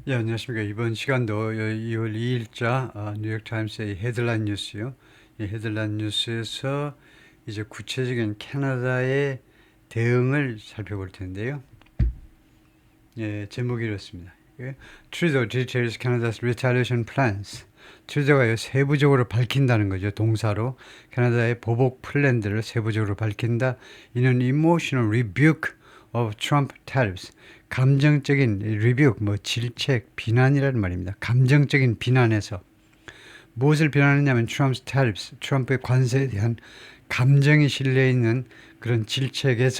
예, 안녕하십니까. 이번 시간도 2월 2일자 뉴욕타임스의 헤드라인 뉴스요. 이 헤드라인 뉴스에서 이제 구체적인 캐나다의 대응을 살펴볼 텐데요. 예, 제목이 이렇습니다. 예, Trudeau details Canada's retaliation plans. 트루도가 세부적으로 밝힌다는 거죠. 동사로 캐나다의 보복 플랜들을 세부적으로 밝힌다. 이는 emotional rebuke of Trump tariffs. 감정적인 rebuke, 질책, 비난이라는 말입니다. 감정적인 비난에서 무엇을 비난했냐면 Trump's tariffs, 트럼프의 관세에 대한 감정이 실려 있는 그런 질책을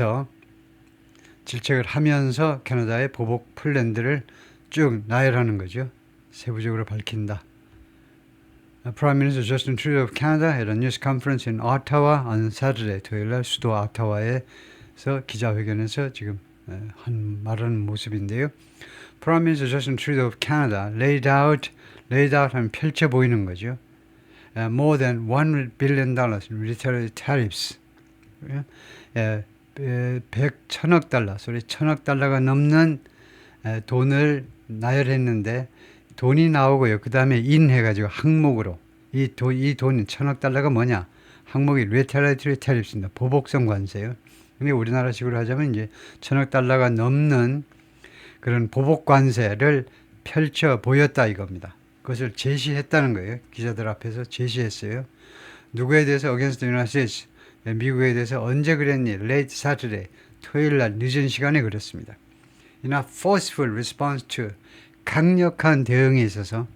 하면서 캐나다의 보복 플랜들을 쭉 나열하는 거죠. 세부적으로 밝힌다. Prime Minister Justin Trudeau of Canada had a news conference in Ottawa on Saturday. 토요일날 수도 오타와에서 기자회견에서 지금 말하는 모습인데요. Prime Minister Justin Trudeau of Canada laid out 하면 펼쳐 보이는 거죠. More than $1 billion in retaliatory tariffs. 100천억 달러, 소리 천억 달러가 넘는 돈을 나열했는데 돈이 나오고요. 그 다음에 인해가지고 항목으로 이 돈 천억 달러가 뭐냐? 항목이 retaliatory tariffs입니다. 보복성 관세요. 근데 우리나라식으로 하자면 이제 천억 달러가 넘는 그런 보복 관세를 펼쳐 보였다 이겁니다. 그것을 제시했다는 거예요. 기자들 앞에서 제시했어요. 누구에 대해서 against the United States, 미국에 대해서 언제 그랬니? Late Saturday, 토요일 날 늦은 시간에 그랬습니다. In a forceful response to 강력한 대응에 있어서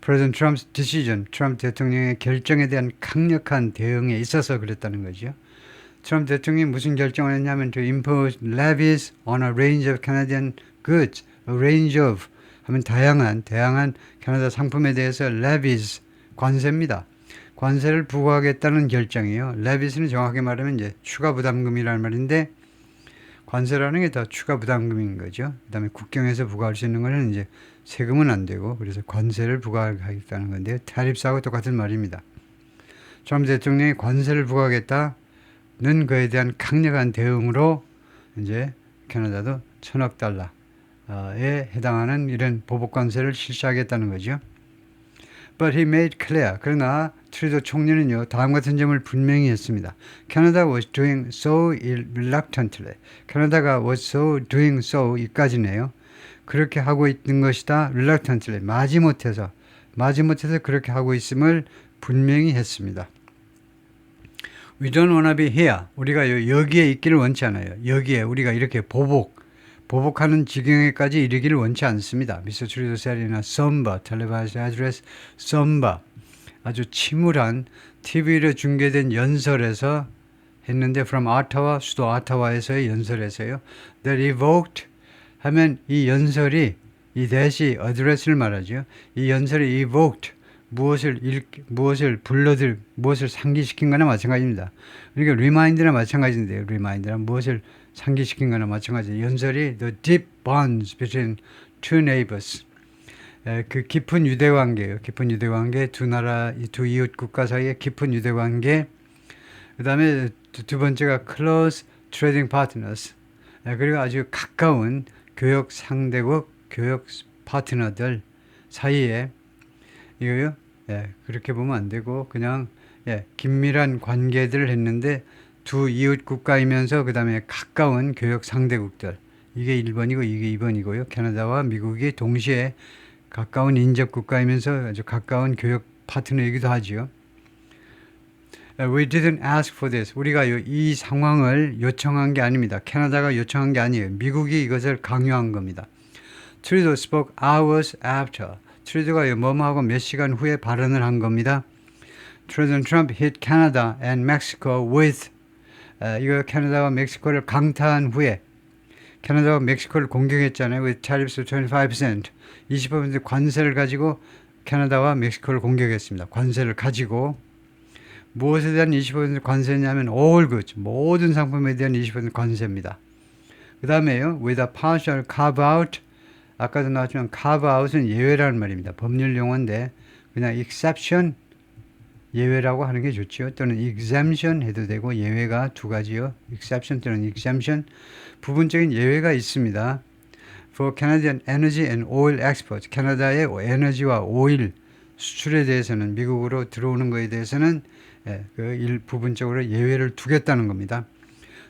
President Trump's decision, 트럼프 대통령의 결정에 대한 강력한 대응에 있어서 그랬다는 거죠. 트럼프 대통령이 무슨 결정을 했냐면 to impose levies on a range of Canadian goods, a range of 하면 다양한 캐나다 상품에 대해서 levies 관세입니다. 관세를 부과하겠다는 결정이에요. levies는 정확하게 말하면 이제 추가 부담금이라는 말인데 관세라는 게 다 추가 부담금인 거죠. 그다음에 국경에서 부과할 수 있는 거는 이제 세금은 안 되고 그래서 관세를 부과하겠다는 건데요. 타립스하고 똑같은 말입니다. 트럼프 대통령이 관세를 부과하겠다는 그에 대한 강력한 대응으로 이제 캐나다도 천억 달러에 해당하는 이런 보복 관세를 실시하겠다는 거죠. But he made clear. 그러나 트루도 총리는요 다음 같은 점을 분명히 했습니다. Canada was doing so reluctantly. 캐나다가 was so doing so 이까지네요. 그렇게 하고 있는 것이다. reluctantly. 마지못해서 그렇게 하고 있음을 분명히 했습니다. We don't want to be here. 우리가 여기에 있기를 원치 않아요. 여기에 우리가 이렇게 보복하는 지경에까지 이르기를 원치 않습니다. 미스터 트루도 said in a somber televised address, somber. 아주 침울한 TV로 중계된 연설에서 했는데 from Ottawa, 수도 오타와에서의 연설에서요. That evoked 하면 이 연설이 이 대시 address를 말하죠. 이 연설이 evoked 무엇을 상기시킨 거나 마찬가지입니다. 그러니까 remind나 마찬가지인데요. remind랑 무엇을 상기시킨 거나 마찬가지. 연설이 the deep bonds between two neighbors. 그 깊은 유대관계예요. 깊은 유대관계, 두 이웃 국가 사이의 깊은 유대관계. 그 다음에 두 번째가 close trading partners. 그리고 아주 가까운 교역 상대국, 교역 파트너들 사이에 이거요. 그렇게 보면 안 되고 그냥 긴밀한 관계들을 했는데 두 이웃 국가이면서 그 다음에 가까운 교역 상대국들. 이게 1번이고 이게 2번이고요. 캐나다와 미국이 동시에 가까운 인접 국가이면서 아주 가까운 교역 파트너이기도 하지요. We didn't ask for this. 우리가 이 상황을 요청한 게 아닙니다. 캐나다가 요청한 게 아니에요. 미국이 이것을 강요한 겁니다. Trudeau spoke hours after. 트루도가 뭐뭐하고 몇 시간 후에 발언을 한 겁니다. President Trump hit Canada and Mexico with 이거 캐나다와 멕시코를 강타한 후에 캐나다와 멕시코를 공격했잖아요. with tariffs of 25%. 25% 관세를 가지고 캐나다와 멕시코를 공격했습니다. 관세를 가지고 무엇에 대한 20% 관세냐면 all goods, 모든 상품에 대한 20% 관세입니다. 그 다음에요. with a partial carve-out. 아까도 나왔지만 carve-out은 예외라는 말입니다. 법률 용어인데 그냥 exception, 예외라고 하는 게 좋죠. 또는 exemption 해도 되고 예외가 두 가지요. exception 또는 exemption. 부분적인 예외가 있습니다. for Canadian energy and oil exports. 캐나다의 에너지와 오일 수출에 대해서는 미국으로 들어오는 것에 대해서는 부분적으로 예외를 두겠다는 겁니다.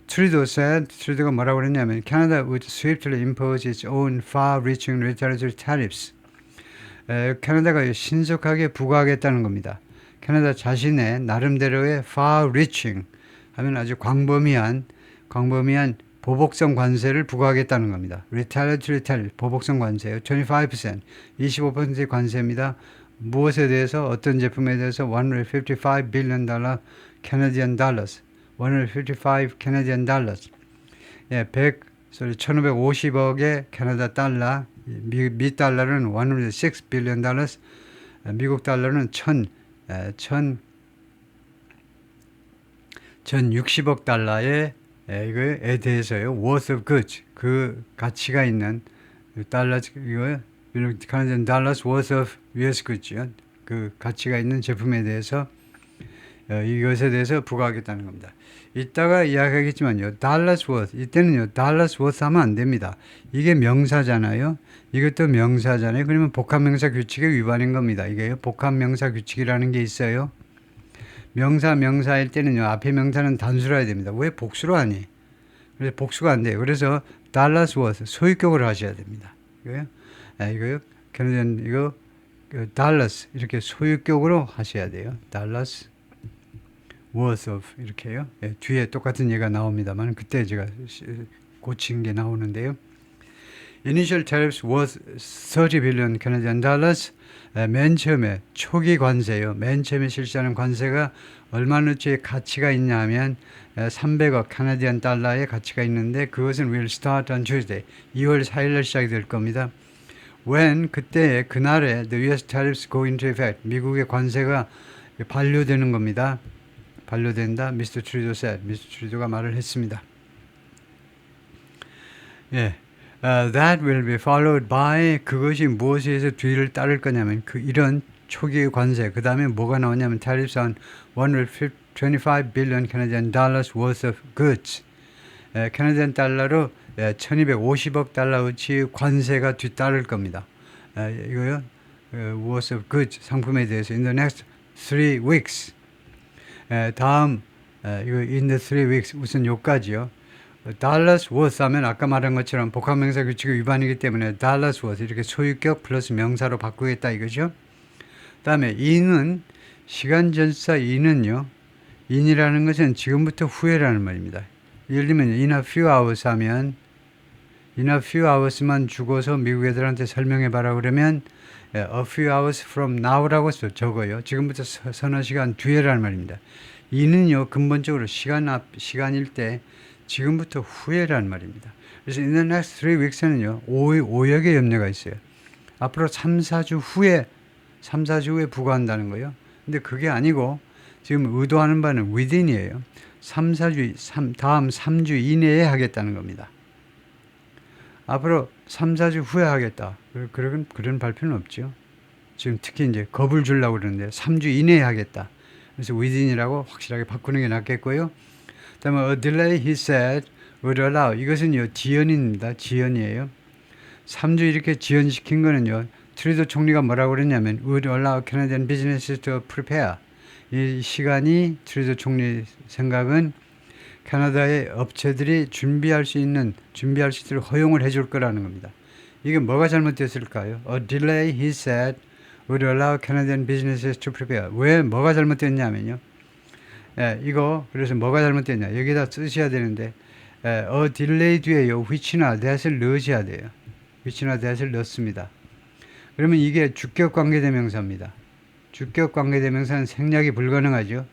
트루도가 뭐라고 그랬냐면 Canada would swiftly impose its own far-reaching retaliatory tariffs. 캐나다가 신속하게 부과하겠다는 겁니다. 캐나다 자신의 나름대로의 far-reaching 하면 아주 광범위한 보복성 관세를 부과하겠다는 겁니다. retaliatory tariff, 보복성 관세요. 25%, 25%의 관세입니다. 무엇에 대해서 어떤 제품에 대해서 $155 billion Canadian dollars, 155 Canadian dollars, 1,550억의 캐나다 달러, 미 달러는 106 billion dollars, 미국 달러는 1,060억 달러의 이거에 대해서요. worth of goods, 그 가치가 있는 달러, 이거 Canadian dollars worth of US goods요. 그 가치가 있는 제품에 대해서 이것에 대해서 부과하겠다는 겁니다. 이따가 이야기하겠지만요. dollars worth, 이때는요. dollars worth 하면 안 됩니다. 이게 명사잖아요. 이것도 명사잖아요. 그러면 복합명사 규칙의 위반인 겁니다. 이게요. 복합명사 규칙이라는 게 있어요. 명사일 때는요. 앞에 명사는 단수로 해야 됩니다. 왜 복수로 하니? 그래서 복수가 안 돼요. 그래서 dollars worth 소유격으로 하셔야 됩니다. 이거요. 이거요. 이거 dollars 이렇게 소유격으로 하셔야 돼요. dollars worth of 이렇게요. 뒤에 똑같은 예가 나옵니다만 그때 제가 고친 게 나오는데요. Initial tariffs worth 30 billion Canadian dollars. 맨 처음에 초기 관세요. 맨 처음에 실시하는 관세가 얼마나치의 가치가 있냐 하면 300억 캐나디안 달러의 가치가 있는데 그것은 will start on Tuesday. 2월 4일날 시작이 될 겁니다. When 그때에 그날에 the US tariffs go into effect. 미국의 관세가 반려되는 겁니다. 반려된다. Mr. Trudeau said. Mr. Trudeau가 말을 했습니다. That will be followed by 그것이 무엇에 의해서 뒤를 따를 거냐면 이런 초기 관세 그 다음에 뭐가 나오냐면 tariffs on 125 billion Canadian dollars worth of goods. 캐나디안 달러로 1250억 달러어치 관세가 뒤따를 겁니다. 이거요. worth of goods 상품에 대해서 in the next 3 weeks. 다음 이거 in the 3 weeks 무슨 요까지요. dollars worth 하면 아까 말한 것처럼 복합명사 규칙의 위반이기 때문에 dollars worth 이렇게 소유격 플러스 명사로 바꾸겠다 이거죠. 그 다음에 in은 시간전사 in은요. in이라는 것은 지금부터 후에라는 말입니다. 예를 들면 in a few hours 하면 in a few hours만 주고서 미국 애들한테 설명해 봐라 그러면 a few hours from now라고 적어요. 지금부터 서너 시간 뒤에라는 말입니다. in은요 근본적으로 시간일 때 지금부터 후에라는 말입니다. 그래서 in the next 3 weeks는요 오역의 염려가 있어요. 앞으로 3, 4주 후에 부과한다는 거예요. 근데 그게 아니고 지금 의도하는 바는 within이에요. 다음 3주 이내에 하겠다는 겁니다. 앞으로 3, 4주 후에 하겠다. 그런 발표는 없죠. 지금 특히 이제 겁을 주려고 그러는데 3주 이내에 하겠다. 그래서 within이라고 확실하게 바꾸는 게 낫겠고요. 다음에 a delay he said would allow 이것은요 지연입니다. 지연이에요. 3주 이렇게 지연시킨 거는요. 트루도 총리가 뭐라고 그랬냐면 would allow Canadian businesses to prepare. 이 시간이 트루도 총리 생각은 캐나다의 업체들이 준비할 수 있도록 허용을 해줄 거라는 겁니다. 이게 뭐가 잘못됐을까요? A delay, he said, would allow Canadian businesses to prepare. 왜 뭐가 잘못됐냐면요. 이거 그래서 뭐가 잘못됐냐. 여기다 쓰셔야 되는데 a delay 뒤에요. which나 that을 넣으셔야 돼요. which나 that을 넣습니다. 그러면 이게 주격 관계대명사입니다. 주격 관계대명사는 생략이 불가능하죠.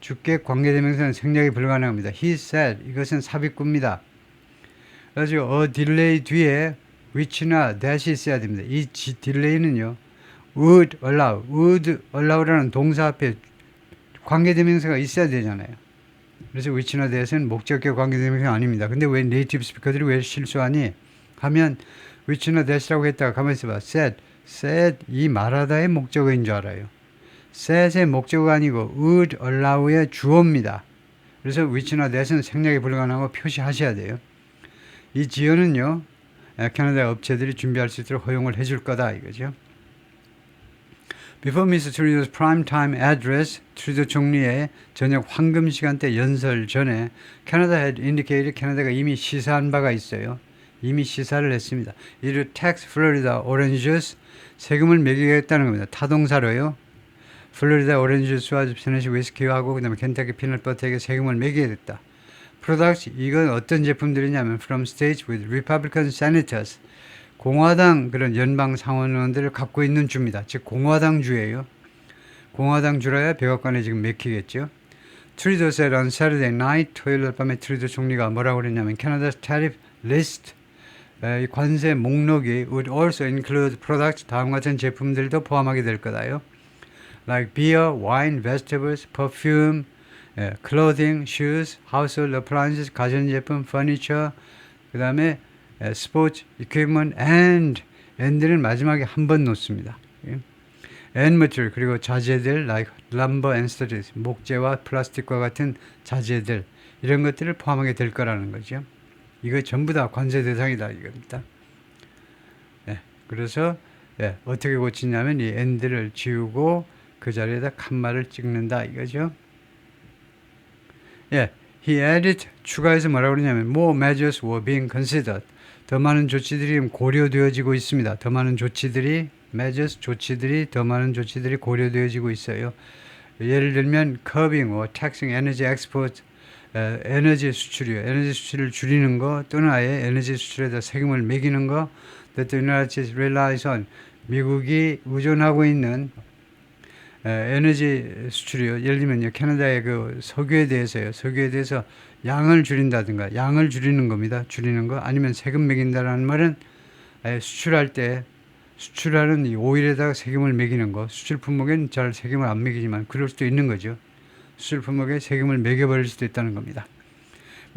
주격 관계대명사는 생략이 불가능합니다. He said 이것은 삽입구입니다. 그래서 a delay 뒤에 which나 that이 있어야 됩니다. 이 delay는요. would allow라는 동사 앞에 관계대명사가 있어야 되잖아요. 그래서 which나 that은 목적격 관계대명사가 아닙니다. 근데 왜 네이티브 스피커들이 왜 실수하니? 하면 which나 that이라고 했다가 가만히 있어봐. said 이 말하다의 목적어인 줄 알아요. said의 목적어가 아니고 would allow의 주어입니다. 그래서 which나 that은 생략이 불가능하고 표시하셔야 돼요. 이 지어는요. 캐나다 업체들이 준비할 수 있도록 허용을 해줄 거다 이거죠. Before Mr. Trudeau's prime time address, 트루도 총리의 저녁 황금 시간대 연설 전에 Canada had indicated 캐나다가 이미 시사한 바가 있어요. 이미 시사를 했습니다. 이를 tax Florida orange juice 세금을 매기겠다는 겁니다. 타동사로요. 플로리다 오렌지 주스와 테네시 위스키하고 그다음에 켄터키 피넛 버터에게 세금을 매기겠다. Products 이건 어떤 제품들이냐면 from states with Republican senators 공화당 그런 연방 상원의원들을 갖고 있는 주입니다. 즉 공화당 주예요. 공화당 주라야 백악관에 지금 맥히겠죠. 트루도 said on Saturday night 토요일 밤에 트루도 총리가 뭐라고 그랬냐면 Canada's tariff list 이 관세 목록이 would also include products 다음 같은 제품들도 포함하게 될 거다요. Like beer, wine, vegetables, perfume, clothing, shoes, household appliances, 가전제품, furniture, 그 다음에 스포츠, equipment, and는 마지막에 한 번 놓습니다. and material, 그리고 자재들, like lumber and studies, 목재와 플라스틱과 같은 자재들, 이런 것들을 포함하게 될 거라는 거죠. 이거 전부 다 관세 대상이다, 이겁니다. 그래서, 어떻게 고치냐면, 이 and를 지우고, 그 자리에다 칸말을 찍는다, 이거죠. He added, 추가해서 뭐라고 그러냐면, more measures were being considered. 더 많은 조치들이 고려되어지고 있습니다. 더 많은 조치들이 조치들이 더 많은 조치들이 고려되어지고 있어요. 예를 들면 curbing or taxing energy export, 에너지 수출이요. 에너지 수출을 줄이는 거 또는 아예 에너지 수출에다 세금을 매기는 거. That the United States relies on 미국이 의존하고 있는 에너지 수출이요. 예를 들면요, 캐나다의 그 석유에 대해서요. 석유에 대해서 양을 줄인다든가, 양을 줄이는 겁니다. 줄이는 거. 아니면 세금 매긴다라는 말은 수출할 때 수출하는 이 오일에다가 세금을 매기는 거. 수출 품목에는 잘 세금을 안 매기지만 그럴 수도 있는 거죠. 수출 품목에 세금을 매겨버릴 수도 있다는 겁니다.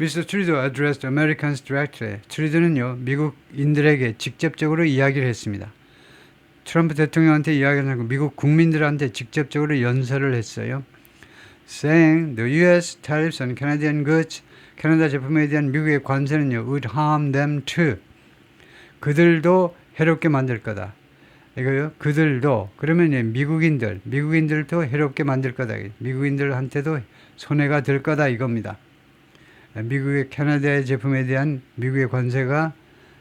Mr. Trudeau addressed Americans directly. 트루도는요, 미국인들에게 직접적으로 이야기를 했습니다. 트럼프 대통령한테 이야기를 하고 미국 국민들한테 직접적으로 연설을 했어요. Saying the U.S. tariffs on Canadian goods, 캐나다 제품에 대한 미국의 관세는요, would harm them too. 그들도 해롭게 만들 거다. 이거요, 그들도. 그러면 미국인들도 해롭게 만들 거다. 미국인들한테도 손해가 될 거다 이겁니다. 미국의 캐나다의 제품에 대한 미국의 관세가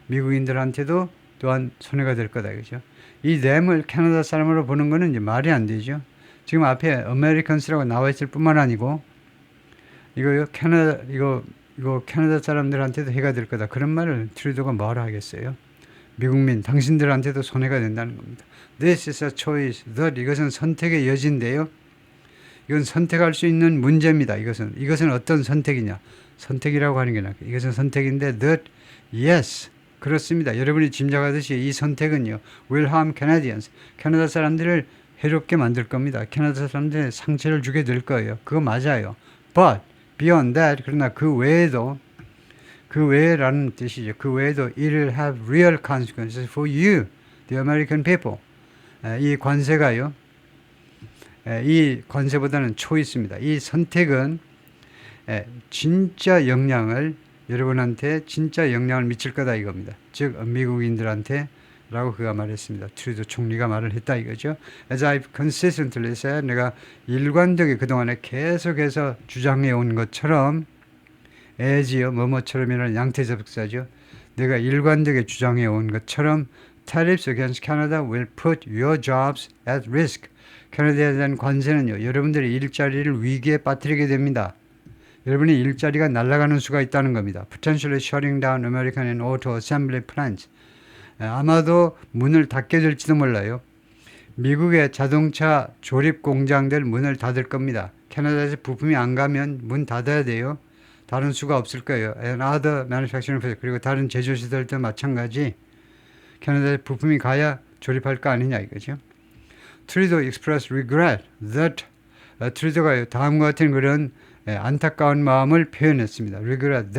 미국인들한테도 또한 손해가 될 거다. 그죠? 이 댐을 캐나다 사람으로 보는 거는 이제 말이 안 되죠. 지금 앞에 Americans라고 나와 있을 뿐만 아니고, 이거 캐나다 사람들한테도 해가 될 거다. 그런 말을 트루도가 뭐라 하겠어요? 미국민, 당신들한테도 손해가 된다는 겁니다. This is a choice that 이것은 선택의 여지인데요. 이건 선택할 수 있는 문제입니다. 이것은 어떤 선택이냐? 선택이라고 하는 게 낫고, 이것은 선택인데 that yes. 그렇습니다. 여러분이 짐작하듯이 이 선택은요, will harm Canadians. 캐나다 사람들을 해롭게 만들 겁니다. 캐나다 사람들의 상처를 주게 될 거예요. 그거 맞아요. But beyond that, 그러나 그 외에라는 뜻이죠. 그 외에도 it will have real consequences for you, the American people. 이 관세가요, 이 관세보다는 초이스입니다. 이 선택은 진짜 영향을 여러분한테 진짜 영향을 미칠 거다 이겁니다. 즉 미국인들한테 라고 그가 말했습니다. 트루도 총리가 말을 했다 이거죠. As I've consistently said, 내가 일관되게 그동안에 계속해서 주장해 온 것처럼, as요, 뭐뭐처럼이라는 양태접속사죠. 내가 일관되게 주장해 온 것처럼 tariffs against Canada will put your jobs at risk. 캐나다에 대한 관세는요, 여러분들의 일자리를 위기에 빠뜨리게 됩니다. 여러분의 일자리가 날아가는 수가 있다는 겁니다. Potentially shutting down American and auto assembly plants. 아마도 문을 닫게 될지도 몰라요. 미국의 자동차 조립 공장들 문을 닫을 겁니다. 캐나다에서 부품이 안 가면 문 닫아야 돼요. 다른 수가 없을 거예요. And other manufacturing facilities. 그리고 다른 제조시설도 마찬가지. 캐나다에 부품이 가야 조립할 거 아니냐 이거죠. Trudeau expressed regret that 트루도가 다음과 같은 그런 안타까운 마음을 표현했습니다. Regret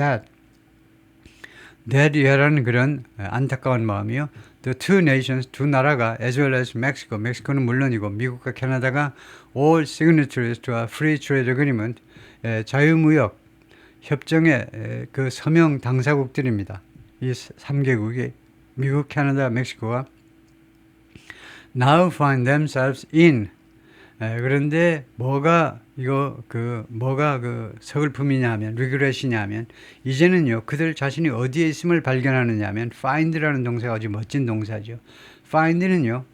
that이라는 그런 안타까운 마음이요. The two nations, 두 나라가 as well as Mexico, 멕시코는 물론이고 미국과 캐나다가 all signatories to a free trade agreement, 자유무역 협정의 그 서명 당사국들입니다. 이 3개국이 미국, 캐나다, 멕시코가 now find themselves in. 그런데 뭐가 서글픔이냐 하면 regret이냐 하면 이제는요 그들 자신이 어디에 있음을 발견하느냐 하면 find라는 동사가 아주 멋진 동사죠. find는요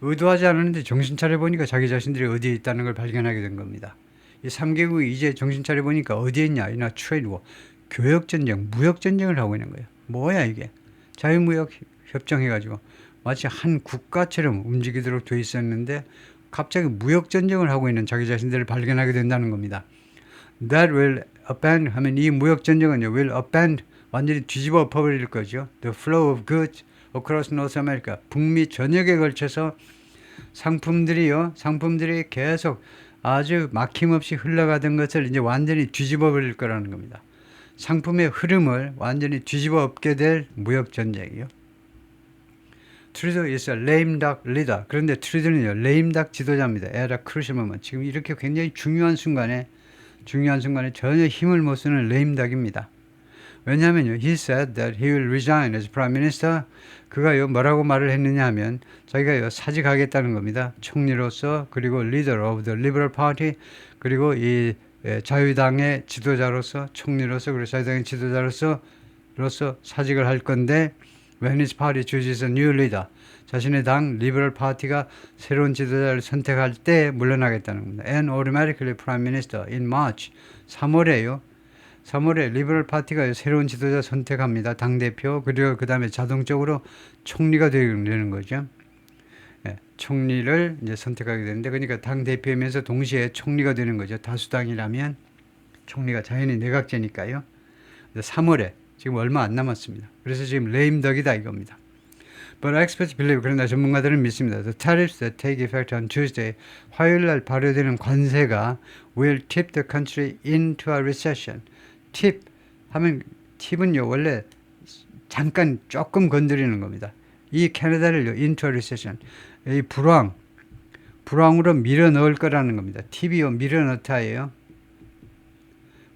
의도하지 않았는데 정신 차려 보니까 자기 자신들이 어디에 있다는 걸 발견하게 된 겁니다. 이 3개국이 이제 정신 차려 보니까 어디에 있냐? 이나 트레이드 워, 교역 전쟁, 무역 전쟁을 하고 있는 거예요. 뭐야 이게? 자유무역 협정해가지고 마치 한 국가처럼 움직이도록 돼 있었는데 갑자기 무역 전쟁을 하고 있는 자기 자신들을 발견하게 된다는 겁니다. That will upend 하면 이 무역 전쟁은요 will upend 완전히 뒤집어 엎어버릴 거죠. The flow of goods across North America, 북미 전역에 걸쳐서 상품들이 계속 아주 막힘없이 흘러가던 것을 이제 완전히 뒤집어 버릴 거라는 겁니다. 상품의 흐름을 완전히 뒤집어 엎게 될 무역 전쟁이요. 트루도 is a lame duck leader. 그런데 트루도는요 lame duck 지도자입니다. at a crucial moment. 지금 이렇게 굉장히 중요한 순간에 전혀 힘을 못 쓰는 lame duck입니다. 왜냐하면요, he said that he will resign as prime minister. 그가요 뭐라고 말을 했느냐 하면 자기가요 사직하겠다는 겁니다. 총리로서 그리고 leader of the Liberal Party 그리고 이 자유당의 지도자로서 총리로서 그리고 자유당의 지도자로서 사직을 할 건데 when his party chooses a new leader 자신의 당 리버럴 파티가 새로운 지도자를 선택할 때 물러나겠다는 겁니다. And automatically prime minister in March 3월에 리버럴 파티가 새로운 지도자 선택합니다. 당대표 그리고 그 다음에 자동적으로 총리가 되는 거죠. 총리를 이제 선택하게 되는데 그러니까 당대표이면서 동시에 총리가 되는 거죠. 다수당이라면 총리가 자연히 내각제니까요. 3월에 지금 얼마 안 남았습니다. 그래서 지금 레임덕이다 이겁니다. But experts believe, 그러나 전문가들은 믿습니다. The tariffs that take effect on Tuesday, 화요일 날 발효되는 관세가 will tip the country into a recession. 팁은요 원래 잠깐 조금 건드리는 겁니다. 이 캐나다를요 into a recession, 이 불황으로 밀어 넣을 거라는 겁니다. 팁이요 밀어 넣다예요.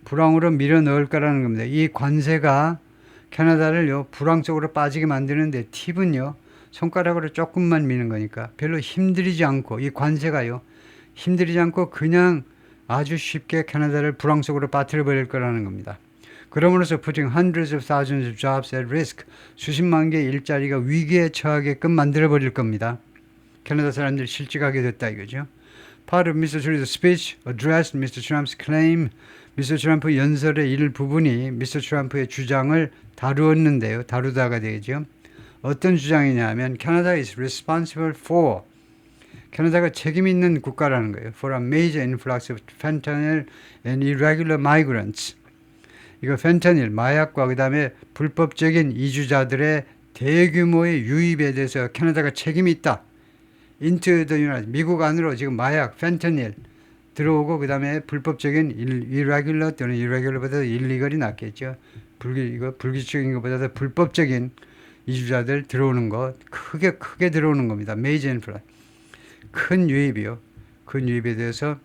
불황으로 밀어 넣을 거라는 겁니다. 이 관세가 캐나다를요 불황 속으로 빠지게 만드는데 팁은요 손가락으로 조금만 미는 거니까 별로 힘들이지 않고 이 관세가요 힘들이지 않고 그냥 아주 쉽게 캐나다를 불황 속으로 빠뜨려 버릴 거라는 겁니다. 그러므로서 putting hundreds of thousands of jobs at risk, 수십만 개의 일자리가 위기에 처하게끔 만들어 버릴 겁니다. 캐나다 사람들이 실직하게 됐다 이거죠. Part of Mr. Trudeau's speech addressed Mr. Trump's claim. 미스터 트럼프 연설의 일부분이 미스터 트럼프의 주장을 다루다가 되죠. 어떤 주장이냐 하면 Canada is responsible for, 캐나다가 책임 있는 국가라는 거예요. For a major influx of fentanyl and irregular migrants. 이거 펜타닐, 마약과 그 다음에 불법적인 이주자들의 대규모의 유입에 대해서 캐나다가 책임이 있다. Into the United, 미국 안으로 지금 마약, 펜타닐 들어오고 그 다음에 불법적인 irregular 또는 irregular보다 illegal이 낫겠죠. 불규칙인 것보다 불법적인 이주자들 들어오는 거 크게 들어오는 겁니다. major influx. 큰 유입이요. 큰 유입에 대해서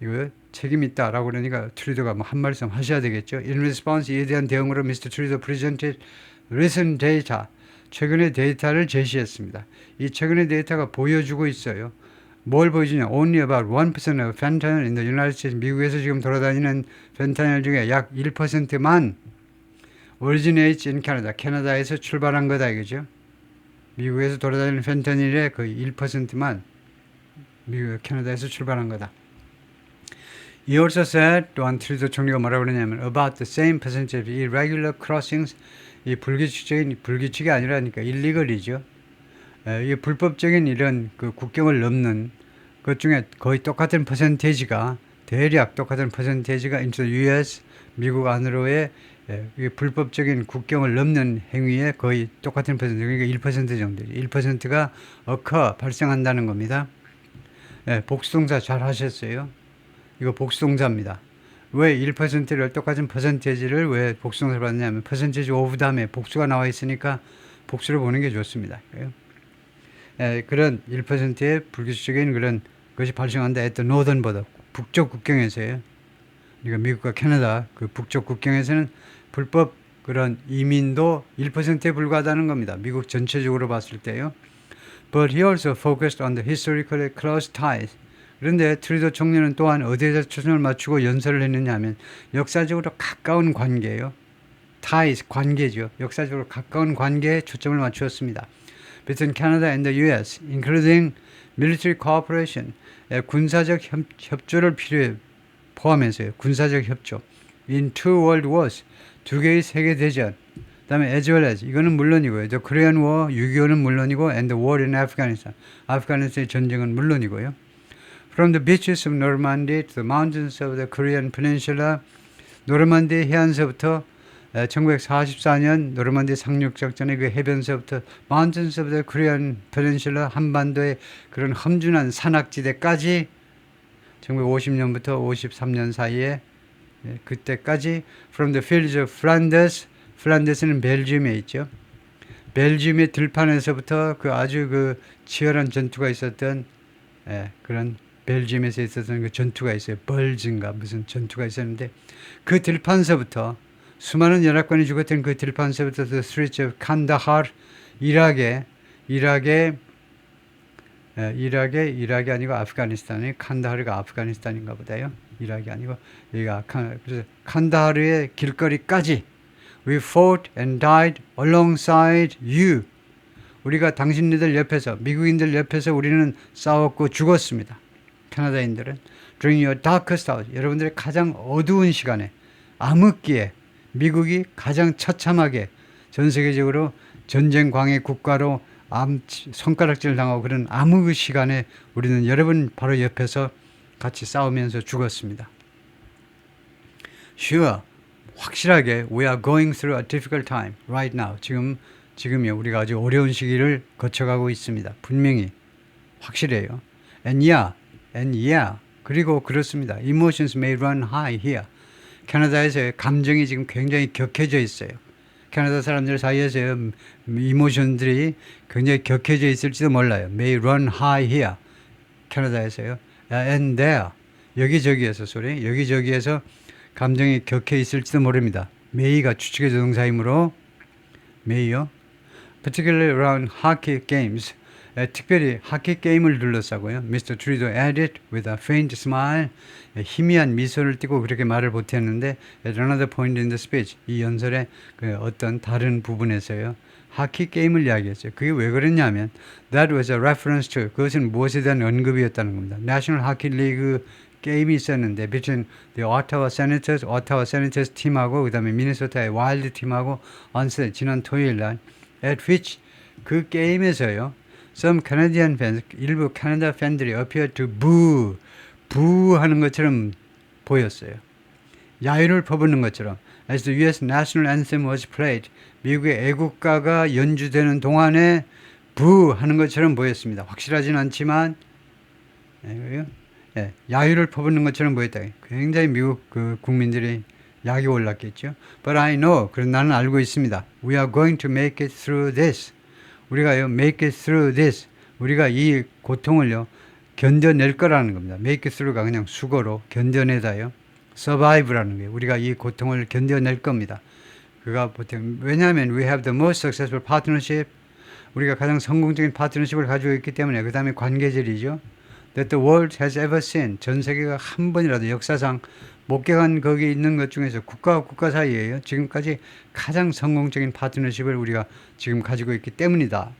이거 책임 있다라고 그러니까 트루도가 뭐 한 말씀 하셔야 되겠죠. In response 이에 대한 대응으로 Mr. Trudeau presented recent data. 최근의 데이터를 제시했습니다. 이 최근의 데이터가 보여주고 있어요. 뭘 보여주냐? Only about 1% of fentanyl in the United States. 미국에서 지금 돌아다니는 펜타닐 중에 약 1%만 originates in Canada. 캐나다에서 출발한 거다 이거죠. 미국에서 돌아다니는 펜타닐의 거의 1%만 캐나다에서 출발한 거다. He also said, 또한 트루도 총리가 뭐라고 그러냐면 about the same percentage of irregular crossings. 이 불규칙이 아니라니까 일리걸이죠. 이 불법적인 이런 그 국경을 넘는 것 중에 거의 똑같은 퍼센테이지가 대략 똑같은 퍼센테이지가 into the US 미국 안으로의 불법적인 국경을 넘는 행위에 거의 똑같은 퍼센트 그러니까 1% 정도 1%가 발생한다는 겁니다. 복수동사 잘 하셨어요. 이거 복수동사입니다. 왜 1%를 똑같은 퍼센테이지를 왜 복수동사를 받느냐면 퍼센테이지 오브 다음에 복수가 나와 있으니까 복수를 보는 게 좋습니다. 그런 1%의 불규칙적인 그런 것이 발생한다 했던 노던보다 북쪽 국경에서요. 그러니까 미국과 캐나다 그 북쪽 국경에서는 불법 그런 이민도 1%에 불과하다는 겁니다. 미국 전체적으로 봤을 때요. But he also focused on the historically close ties. 그런데 트루도 총리는 또한 어디에다 초점을 맞추고 연설을 했느냐 하면 역사적으로 가까운 관계예요. ties, 관계죠. 역사적으로 가까운 관계에 초점을 맞추었습니다. Between Canada and the US, including military cooperation, 군사적 협조를 포함해서요. 군사적 협조. In two world wars, 두 개의 세계대전. 그 다음에 as well as, 이거는 물론이고요. The Korean War, 6.25는 물론이고, and the war in Afghanistan, 아프가니스탄의 전쟁은 물론이고요. From the beaches of Normandy to the mountains of the Korean Peninsula, 노르만디 해안서부터 1944년 노르만디 상륙작전의 그 해변서부터 Mountains of the Korean Peninsula, 한반도의 그런 험준한 산악지대까지 1950년부터 53년 사이에 그때까지 From the fields of Flanders, 플란드스는 벨지움에 있죠. 벨지움의 들판에서부터 그 아주 그 치열한 전투가 있었던 그런 벨지움에서 있었던 그 전투가 있어요. 벌즈인가 무슨 전투가 있었는데 그 들판서부터 수많은 연합군이 죽었던 그 들판서부터 The Streets of Kandahar, 이락이 아니고 아프가니스탄이 칸다하르가 아프가니스탄인가 보다요. 이락이 아니고 여기가 그래서 칸다하르의 길거리까지 We fought and died alongside you. 우리가 당신들 옆에서 미국인들 옆에서 우리는 싸웠고 죽었습니다. 캐나다인들은 During your darkest hour, 여러분들의 가장 어두운 시간에 암흑기에 미국이 가장 처참하게 전 세계적으로 전쟁 광해 국가로 손가락질 당하고 그런 암흑의 시간에 우리는 여러분 바로 옆에서 같이 싸우면서 죽었습니다. Sure, 확실하게 we are going through a difficult time right now. 지금요 우리가 아주 어려운 시기를 거쳐가고 있습니다. 분명히 확실해요. And yeah, 그리고 그렇습니다. Emotions may run high here. 캐나다에서의 감정이 지금 굉장히 격해져 있어요. 캐나다 사람들 사이에서 이모션들이 굉장히 격해져 있을지도 몰라요. May run high here. 캐나다에서요. And there. 여기저기에서 여기저기에서 감정이 격해 있을지도 모릅니다. may가 추측의 조동사이므로 may요. Particularly around hockey games. 특별히 하키 게임을 둘러싸고요. Mr. Trudeau added with a faint smile. 희미한 미소를 띠고 그렇게 말을 보탰는데 at another point in the speech. 이 연설의 그 어떤 다른 부분에서요. 하키 게임을 이야기했어요. 그게 왜 그랬냐면 that was a reference to, 그것은 무엇에 대한 언급이었다는 겁니다. National Hockey League 게임이 있었는데 between the Ottawa Senators 팀하고 그 다음에 미네소타의 와일드 팀하고 지난 토요일 날 at which 그 게임에서요. Some Canadian fans, 일부 캐나다 팬들이 appeared to boo 하는 것처럼 보였어요. 야유를 퍼붓는 것처럼. As the U.S. National Anthem was played, 미국의 애국가가 연주되는 동안에 boo 하는 것처럼 보였습니다. 확실하진 않지만 야유를 퍼붓는 것처럼 보였다. 굉장히 미국 그 국민들이 약이 올랐겠죠. But I know, 그래서 나는 알고 있습니다. We are going to make it through this. 우리가요, make it through this. 우리가 이 고통을요, 견뎌낼 거라는 겁니다. make it through가 그냥 수거로 견뎌내다요. survive라는 거예요. 우리가 이 고통을 견뎌낼 겁니다. 그가 보통, 왜냐하면 we have the most successful partnership. 우리가 가장 성공적인 파트너십을 가지고 있기 때문에, 그 다음에 관계절이죠. that the world has ever seen. 전 세계가 한 번이라도 역사상 목격한 거기 있는 것 중에서 국가와 국가 사이에요. 지금까지 가장 성공적인 파트너십을 우리가 지금 가지고 있기 때문이다.